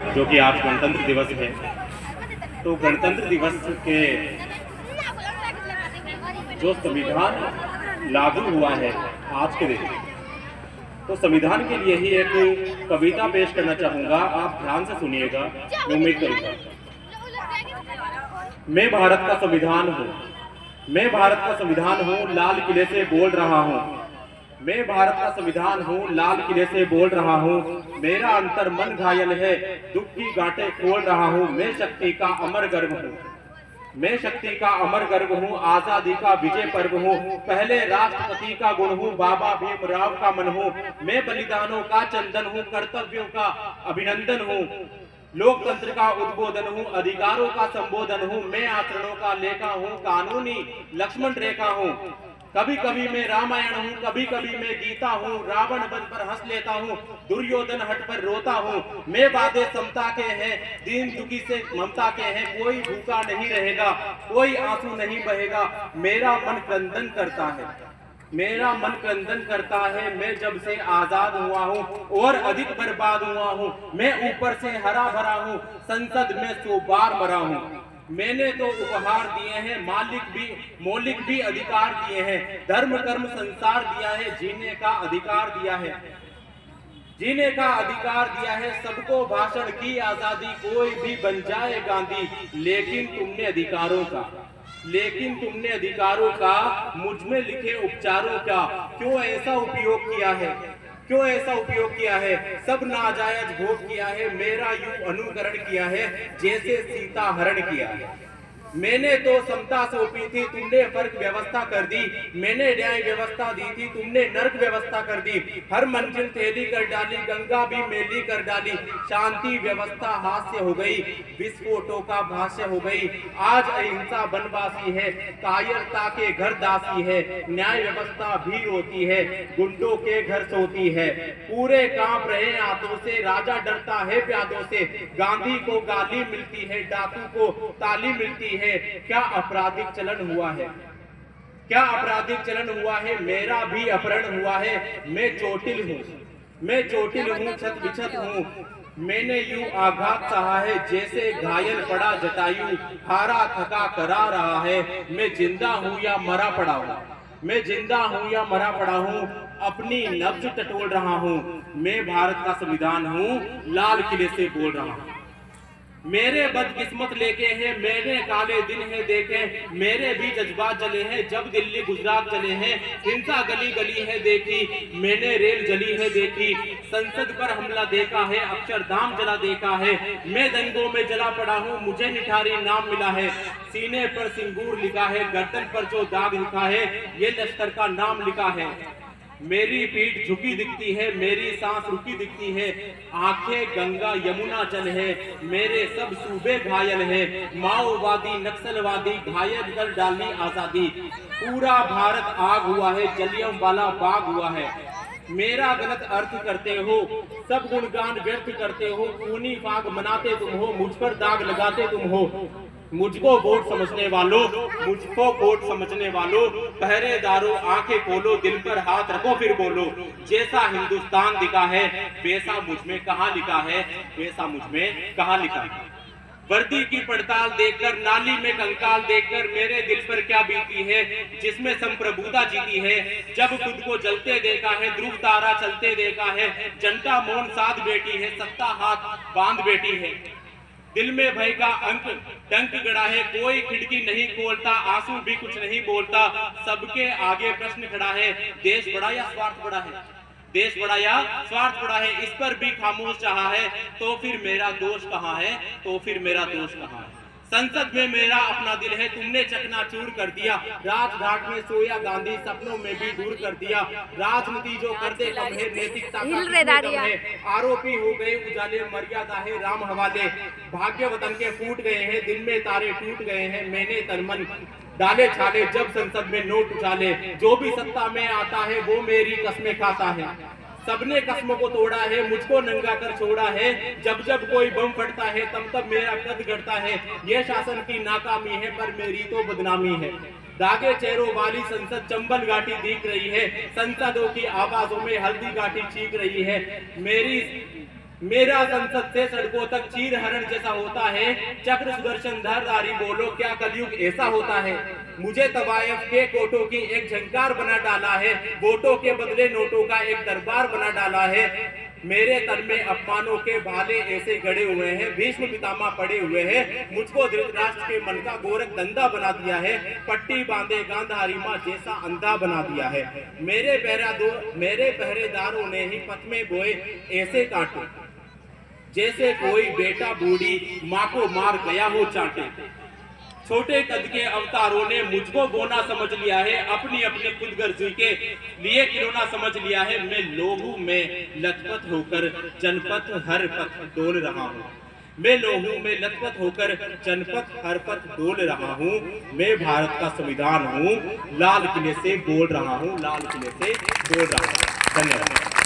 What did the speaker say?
जो कि आज गणतंत्र दिवस है। तो गणतंत्र दिवस के जो संविधान लागू हुआ है आज के दिन, तो संविधान के लिए ही एक कविता पेश करना चाहूंगा। आप ध्यान से सुनिएगा, मैं उम्मीद करूंगा। मैं भारत का संविधान हूँ, मैं भारत का संविधान हूँ, लाल किले से बोल रहा हूँ। मैं भारत का संविधान हूँ, लाल किले से बोल रहा हूँ। मेरा अंतर मन घायल है, दुख की गांठें खोल रहा हूँ। मैं शक्ति का अमर गर्व हूँ, मैं शक्ति का अमर गर्व हूँ। आजादी का विजय पर्व हूँ, पहले राष्ट्रपति का गुण हूँ। बाबा भीमराव का मन हूँ, मैं बलिदानों का चंदन हूँ। कर्तव्यों का अभिनंदन हूँ, लोकतंत्र का उद्बोधन हूँ। अधिकारों का संबोधन हूँ, मैं आचरणों का लेखा हूँ। कानूनी लक्ष्मण रेखा हूँ, कभी कभी मैं रामायण हूँ, कभी कभी मैं गीता हूँ। रावण वध पर हंस लेता हूँ, दुर्योधन हट पर रोता हूँ। मैं वादे समता के हैं, दीन दुखी से ममता के हैं। कोई भूखा नहीं रहेगा, कोई आंसू नहीं बहेगा। मेरा मन क्रंदन करता है, मेरा मन क्रंदन करता है। मैं जब से आजाद हुआ हूँ और अधिक बर्बाद हुआ हूँ। मैं ऊपर से हरा भरा हूँ, संसद में 100 बार मरा हूँ। मैंने तो उपहार दिए हैं, मौलिक भी अधिकार दिए हैं। धर्म कर्म संसार दिया है, जीने का अधिकार दिया है, जीने का अधिकार दिया है। सबको भाषण की आजादी, कोई भी बन जाए गांधी। लेकिन तुमने अधिकारों का मुझ में लिखे उपचारों का क्यों ऐसा उपयोग किया है, क्यों ऐसा उपयोग किया है। सब नाजायज भोग किया है, मेरा यूं अनुकरण किया है जैसे सीता हरण किया है। मैंने तो समता सौंपी थी, तुमने फर्क व्यवस्था कर दी। मैंने न्याय व्यवस्था दी थी, तुमने नर्क व्यवस्था कर दी। हर मंजिल तेली कर डाली, गंगा भी मेली कर डाली। शांति व्यवस्था हास्य हो गई, विस्फोटों का भाष्य हो गई। आज अहिंसा बनवासी है, कायरता के घर दासी है। न्याय व्यवस्था भी रोती है, गुंडों के घर सोती है। पूरे कांप रहे हाथों से, राजा डरता है प्यादों से। गांधी को गाली मिलती है, डाकू को ताली मिलती है। क्या आपराधिक चलन हुआ है, क्या आपराधिक चलन हुआ है। मेरा भी अपहरण हुआ है। मैं चोटिल हूँ, मैं चोटिल हूँ, छत बिछत हूँ। मैंने यूं आघात सहा है जैसे घायल पड़ा जटायु। हारा थका करा रहा है, मैं जिंदा हूँ या मरा पड़ा हूँ, मैं जिंदा हूँ या मरा पड़ा हूँ। अपनी नब्ज टटोल रहा हूँ। मैं भारत का संविधान हूँ, लाल किले से बोल रहा हूँ। मेरे बदकिस्मत लेके हैं, मैंने काले दिन है देखे। मेरे भी जज्बात जले हैं, जब दिल्ली गुजरात चले हैं। हिंसा गली गली है देखी, मैंने रेल जली है देखी। संसद पर हमला देखा है, अक्षरधाम जला देखा है। मैं दंगों में जला पड़ा हूँ, मुझे निठारी नाम मिला है। सीने पर सिंदूर लिखा है, गर्दन पर जो दाग लिखा है, ये लश्कर का नाम लिखा है। मेरी पीठ झुकी दिखती है, मेरी सांस रुकी दिखती है। आंखें गंगा यमुना जल है, मेरे सब सूबे घायल है। माओवादी नक्सलवादी घायल कर डाली आजादी। पूरा भारत आग हुआ है, जलियांवाला बाग हुआ है। मेरा गलत अर्थ करते हो, सब गुणगान व्यर्थ करते हो। खूनी फाग मनाते तुम हो, मुझ पर दाग लगाते तुम हो। मुझको वोट समझने वालों, मुझको वोट समझने वालों, पहरेदारों आंखें खोलो, दिल पर हाथ रखो फिर बोलो। जैसा हिंदुस्तान दिखा है, वैसा मुझ में कहाँ लिखा है, वैसा मुझ में कहाँ लिखा है। वर्दी की पड़ताल देखकर, नाली में कंकाल देखकर मेरे दिल पर क्या बीती है, जिसमें संप्रभुता जीती है। जब खुद को जलते देखा है, ध्रुव तारा चलते देखा है। जनता मौन साध बैठी है, सत्ता हाथ बांध बैठी है। दिल में भय का अंक डंक गड़ा है, कोई खिड़की नहीं खोलता, आंसू भी कुछ नहीं बोलता। सबके आगे प्रश्न खड़ा है, देश बड़ा या स्वार्थ बड़ा है, देश बड़ा या स्वार्थ बड़ा है। इस पर भी खामोश रहा है, तो फिर मेरा दोष कहाँ है, तो फिर मेरा दोष कहाँ है। संसद में मेरा अपना दिल है, तुमने चकनाचूर कर दिया। राजघाट में सोया गांधी, सपनों में भी दूर कर दिया। राजनीति जो करते कम है, नैतिकता का कम है। आरोपी हो गए उजाले, मर्यादा है राम हवाले। भाग्य वतन के फूट गए हैं, दिन में तारे टूट गए हैं। मैंने तनमन डाले छाले, जब संसद में नोट उछाले। जो भी सत्ता में आता है, वो मेरी कसमें खाता है। सबने कसमों को तोड़ा है, मुझको नंगा कर छोड़ा है। जब जब कोई बम फटता है, तब तब मेरा कद घटता है। यह शासन की नाकामी है, पर मेरी तो बदनामी है। दागे चेहरों वाली संसद चंबल घाटी दिख रही है। संसदों की आवाजों में हल्दी घाटी चीख रही है। मेरा संसद से सड़कों तक चीर हरण जैसा होता है। चक्र सुदर्शन धरधारी बोलो क्या कलयुग ऐसा होता है। मुझे तवायफ के कोटों की एक झंकार बना डाला है। वोटों के बदले नोटों का एक दरबार बना डाला है। मेरे तन में अपमानों के भाले ऐसे गड़े हुए हैं, भीष्म पितामह पड़े हुए हैं। मुझको धृतराष्ट्र के मन का गोरख धंधा बना दिया है। पट्टी बांधे गांधारी मां जैसा अंधा बना दिया है। मेरे पहरेदारों ने ही पथ में बोए ऐसे कांटे, जैसे कोई बेटा बूढ़ी माँ को मार गया हो चाटे। छोटे कद के अवतारों ने मुझको बोना समझ लिया है। अपनी अपनी खुदगर्जी के लिए खिलौना समझ लिया है। मैं लोहू में लथपथ होकर जनपथ हर पथ डोल रहा हूँ। मैं लोहू में लथपथ होकर जनपथ हर पथ डोल रहा हूँ। मैं भारत का संविधान हूँ, लाल किले से बोल रहा हूँ, लाल किले से बोल रहा हूँ। धन्यवाद।